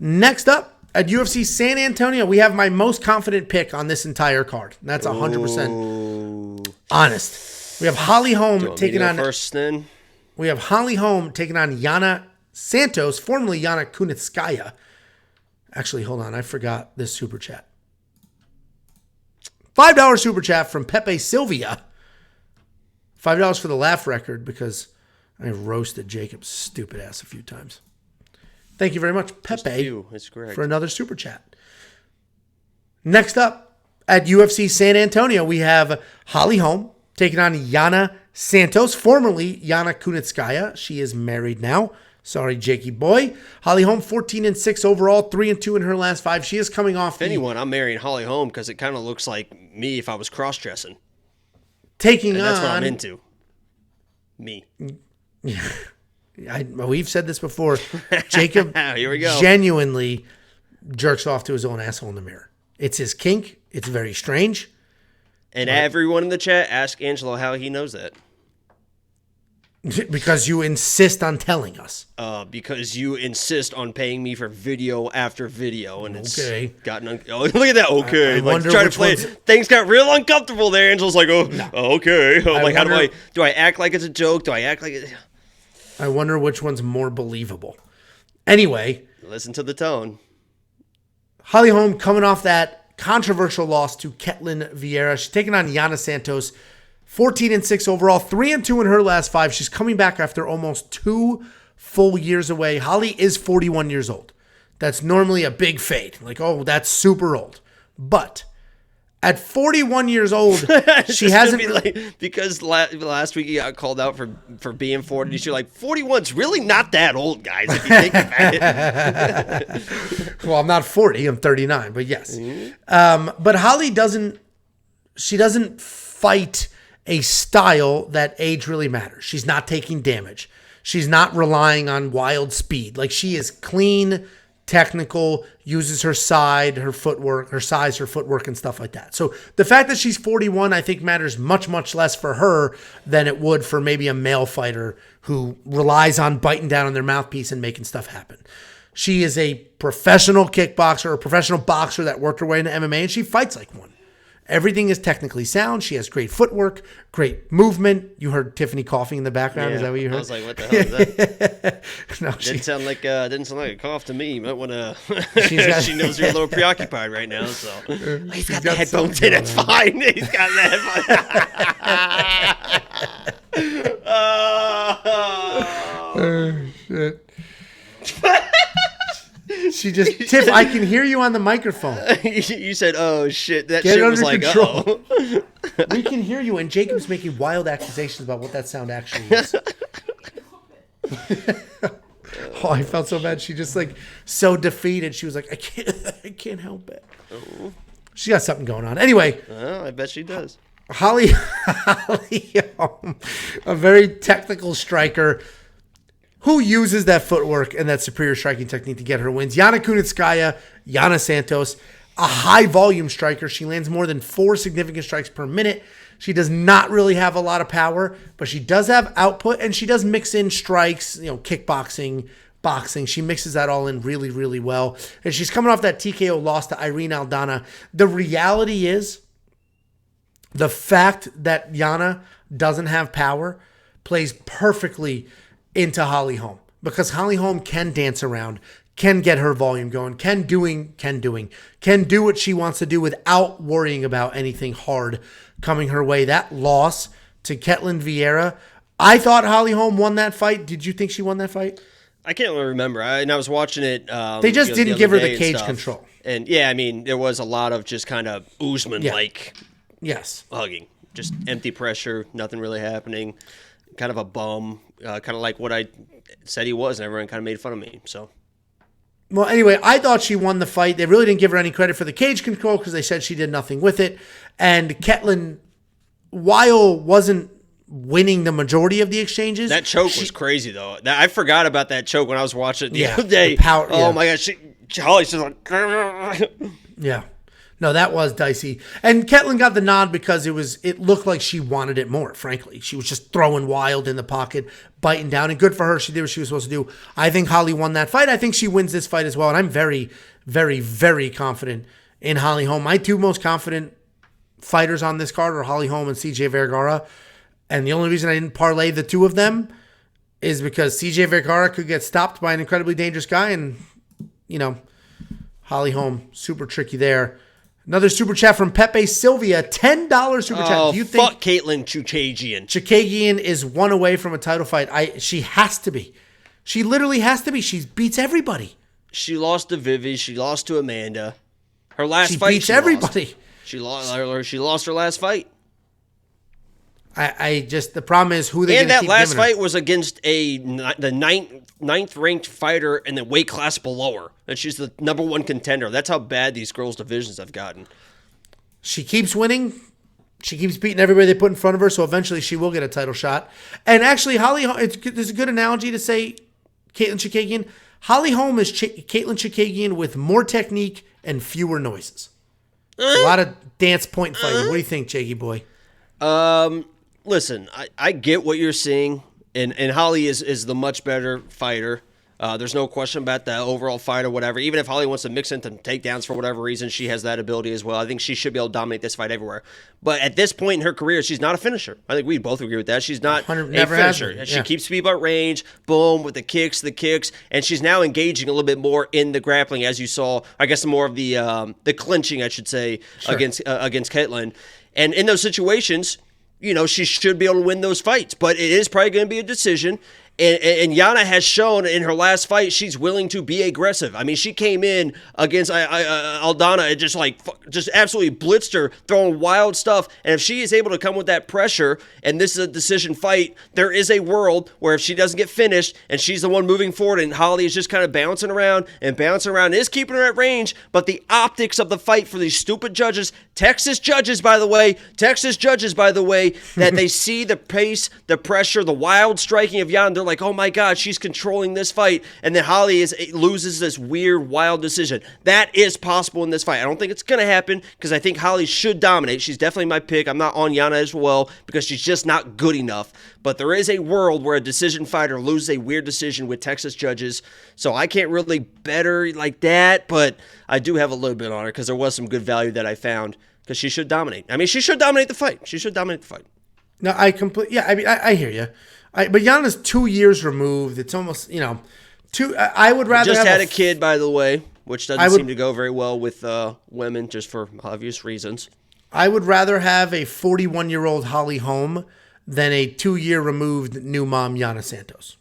Next up, at UFC San Antonio, we have my most confident pick on this entire card. That's 100% honest. We have Holly Holm taking on We have Holly Holm taking on Yana Santos, formerly Yana Kunitskaya. Actually, hold on. I forgot this super chat. $5 super chat from Pepe Sylvia. $5 for the laugh record because I roasted Jacob's stupid ass a few times. Thank you very much, Pepe, for another super chat. Next up, at UFC San Antonio, we have Holly Holm taking on Yana Santos, formerly Yana Kunitskaya. She is married now. Sorry, Jakey boy. Holly Holm, 14-6 overall, 3-2 in her last 5. She is coming off. If anyone, I'm marrying Holly Holm because it kind of looks like me if I was cross-dressing. That's what I'm into. Me. Yeah. We've said this before. Jacob Here we go. Genuinely jerks off to his own asshole in the mirror. It's his kink. It's very strange. And everyone in the chat, ask Angelo how he knows that. Because you insist on telling us. Because you insist on paying me for video after video, and it's gotten look at that. Okay, I like trying to play. Things got real uncomfortable there. Angelo's like, okay. I'm like, how do I act like it's a joke? Do I act like it? I wonder which one's more believable. Anyway, listen to the tone. Holly Holm coming off that controversial loss to Ketlin Vieira. She's taking on Yana Santos. 14-6 overall, 3-2 in her last 5. She's coming back after almost 2 full years away. Holly is 41 years old. That's normally a big fade. Like, oh, that's super old. But at 41 years old, she hasn't... because last week you got called out for being 40. She's like, 41's really not that old, guys, if you think about it. Well, I'm not 40. I'm 39, but yes. Mm-hmm. But Holly doesn't fight a style that age really matters. She's not taking damage. She's not relying on wild speed. Like, she is clean, technical, uses her size, her footwork, and stuff like that. So the fact that she's 41, I think matters much, much less for her than it would for maybe a male fighter who relies on biting down on their mouthpiece and making stuff happen. She is a professional kickboxer, a professional boxer that worked her way into MMA, and she fights like one. Everything is technically sound. She has great footwork, great movement. You heard Tiffany coughing in the background. Yeah, is that what you heard? I was like, what the hell is that? No, didn't sound like a cough to me. You might want to. She knows you're a little preoccupied right now. So he's got the headphones in. It's fine. He's got the headphones. Oh shit. She just, Tiff, I can hear you on the microphone. You said, oh, shit. That shit was like, uh-oh. We can hear you, and Jacob's making wild accusations about what that sound actually is. Oh, I felt so bad. She just, like, so defeated. She was like, I can't help it. Oh. She got something going on. Anyway. I bet she does. Holly, a very technical striker who uses that footwork and that superior striking technique to get her wins. Yana Kunitskaya, Yana Santos, a high-volume striker. She lands more than 4 significant strikes per minute. She does not really have a lot of power, but she does have output, and she does mix in strikes, kickboxing, boxing. She mixes that all in really, really well. And she's coming off that TKO loss to Irene Aldana. The reality is, the fact that Yana doesn't have power plays perfectly into Holly Holm, because Holly Holm can dance around, can get her volume going, can do what she wants to do without worrying about anything hard coming her way. That loss to Ketlin Vieira, I thought Holly Holm won that fight. Did you think she won that fight? I can't really remember. I was watching it. They just didn't give her the cage control. And yeah, I mean, there was a lot of just kind of Usman-like hugging. Just empty pressure, nothing really happening. Kind of a bum, kind of like what I said he was, and everyone kind of made fun of me. So, well, anyway, I thought she won the fight. They really didn't give her any credit for the cage control because they said she did nothing with it. And Ketlin, while wasn't winning the majority of the exchanges, that choke was crazy though. I forgot about that choke when I was watching it the other day. My gosh, Holly's just like, yeah. No, that was dicey. And Ketlin got the nod because it looked like she wanted it more, frankly. She was just throwing wild in the pocket, biting down, and good for her. She did what she was supposed to do. I think Holly won that fight. I think she wins this fight as well, and I'm very, very, very confident in Holly Holm. My two most confident fighters on this card are Holly Holm and CJ Vergara, and the only reason I didn't parlay the two of them is because CJ Vergara could get stopped by an incredibly dangerous guy, and, Holly Holm, super tricky there. Another super chat from Pepe Sylvia, $10 super chat. Do you think Caitlin Chukagian? Chukagian is one away from a title fight. She has to be. She literally has to be. She beats everybody. She lost to Vivi. She lost to Amanda. Her last fight, beats everybody. She lost her last fight. The problem is who they. And that last fight was against the ninth ranked fighter in the weight class below her, and she's the number one contender. That's how bad these girls' divisions have gotten. She keeps winning. She keeps beating everybody they put in front of her. So eventually, she will get a title shot. And actually, there's a good analogy to say, Caitlin Chukagian. Holly Holm is Caitlin Chukagian with more technique and fewer noises. A lot of dance point fighting. What do you think, Jakey boy? Listen, I get what you're saying, and Holly is the much better fighter. There's no question about the overall fight or whatever. Even if Holly wants to mix into takedowns for whatever reason, she has that ability as well. I think she should be able to dominate this fight everywhere. But at this point in her career, she's not a finisher. I think we both agree with that. She's not a finisher. She keeps people at range, boom, with the kicks, and she's now engaging a little bit more in the grappling, as you saw. I guess more of the clinching, I should say, against Caitlin. And in those situations, she should be able to win those fights, but it is probably going to be a decision. And Yana has shown in her last fight she's willing to be aggressive. I mean, she came in against Aldana and just absolutely blitzed her, throwing wild stuff. And if she is able to come with that pressure, and this is a decision fight, there is a world where if she doesn't get finished and she's the one moving forward and Holly is just kind of bouncing around, is keeping her at range. But the optics of the fight for these stupid judges, Texas judges, by the way, that they see the pace, the pressure, the wild striking of Yana. They're like, oh my God, she's controlling this fight. And then Holly loses this weird, wild decision. That is possible in this fight. I don't think it's going to happen because I think Holly should dominate. She's definitely my pick. I'm not on Yana as well because she's just not good enough. But there is a world where a decision fighter loses a weird decision with Texas judges. So I can't really bet her like that, but I do have a little bit on her because there was some good value that I found because she should dominate. I mean, she should dominate the fight. No, I hear you. But Yana's 2 years removed. It's almost, I would rather just have had a kid, by the way, which doesn't seem to go very well with women, just for obvious reasons. I would rather have a 41-year-old Holly Holm than a 2-year removed new mom Yana Santos.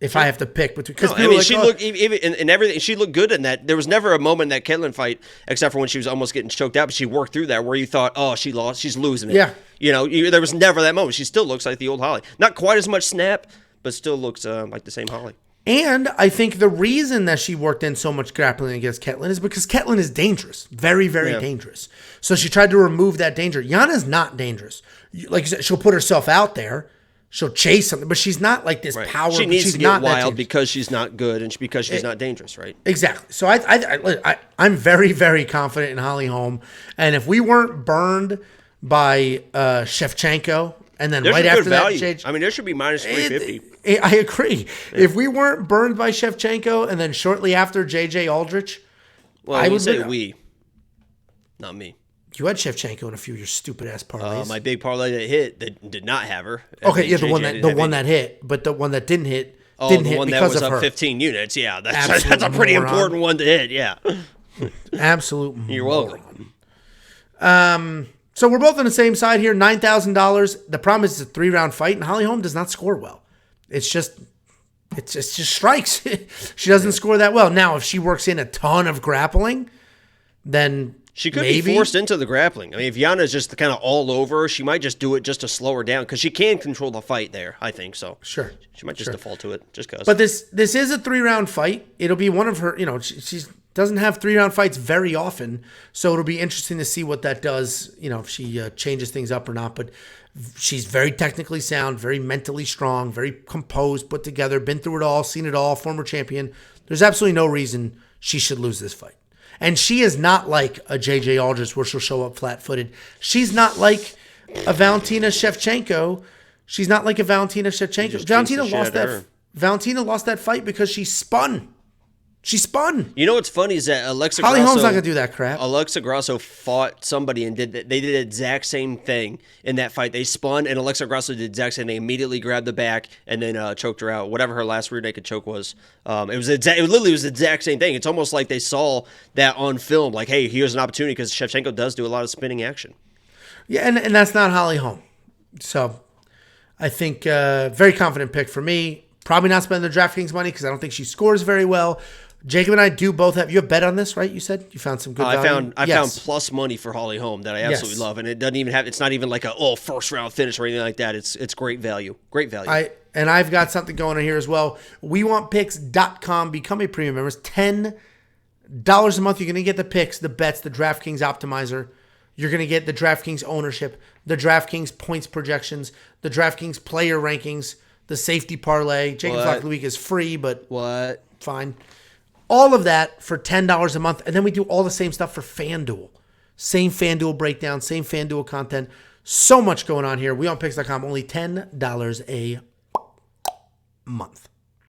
If I have to pick between, because she looked even in everything. She looked good in that. There was never a moment in that Caitlin fight, except for when she was almost getting choked out. But she worked through that, where you thought, "Oh, she lost. She's losing it." Yeah. There was never that moment. She still looks like the old Holly. Not quite as much snap, but still looks like the same Holly. And I think the reason that she worked in so much grappling against Caitlin is because Caitlin is dangerous, very, very dangerous. So she tried to remove that danger. Yana's not dangerous. Like you said, she'll put herself out there. She'll chase something, but she's not like this power. She needs to get wild because she's not good and because she's not dangerous, right? Exactly. So I'm very, very confident in Holly Holm. And if we weren't burned by Shevchenko and then right after that, there should be minus 350. I agree. Yeah. If we weren't burned by Shevchenko and then shortly after JJ Aldrich, I would say we, not me. You had Shevchenko in a few of your stupid ass parlays. My big parlay that hit that did not have her. Okay, yeah, the one that hit, but the one that didn't hit didn't hit because of her. That was up 15 units. Yeah, that's a pretty important one to hit. Yeah, absolute. You're welcome. So we're both on the same side here. $9,000. The problem is it's a 3-round fight, and Holly Holm does not score well. It's just strikes. She doesn't score that well. Now, if she works in a ton of grappling, then she could be forced into the grappling. I mean, if Yana's just kind of all over, she might just do it just to slow her down because she can control the fight there, I think so. Sure. She might just default to it just because. But this is a 3-round fight. It'll be one of her, she doesn't have 3-round fights very often, so it'll be interesting to see what that does, if she changes things up or not. But she's very technically sound, very mentally strong, very composed, put together, been through it all, seen it all, former champion. There's absolutely no reason she should lose this fight. And she is not like a JJ Aldrich where she'll show up flat-footed. She's not like a Valentina Shevchenko. Valentina lost that fight because she spun. You know what's funny is that Alexa Holly Grasso, Holm's not gonna do that crap. Alexa Grasso fought somebody and they did the exact same thing in that fight. They spun and Alexa Grasso did the exact same thing. Immediately grabbed the back and then choked her out. Whatever her last rear naked choke was. It literally was the exact same thing. It's almost like they saw that on film. Like, hey, here's an opportunity because Shevchenko does do a lot of spinning action. Yeah, and that's not Holly Holm. So I think very confident pick for me. Probably not spending the DraftKings money because I don't think she scores very well. Jacob and I do both have. You have bet on this, right? You said you found some good value. I found plus money for Holly Holm that I absolutely love, and it doesn't even have. It's not even like a first round finish or anything like that. It's great value. Great value. I've got something going on here as well. WeWantPicks.com. Become a premium member. It's $10 a month. You're going to get the picks, the bets, the DraftKings optimizer. You're going to get the DraftKings ownership, the DraftKings points projections, the DraftKings player rankings, the safety parlay. Jacob's Lock of the Week is free, but fine. All of that for $10 a month. And then we do all the same stuff for FanDuel. Same FanDuel breakdown, same FanDuel content. So much going on here. WeWantPicks.com, only $10 a month.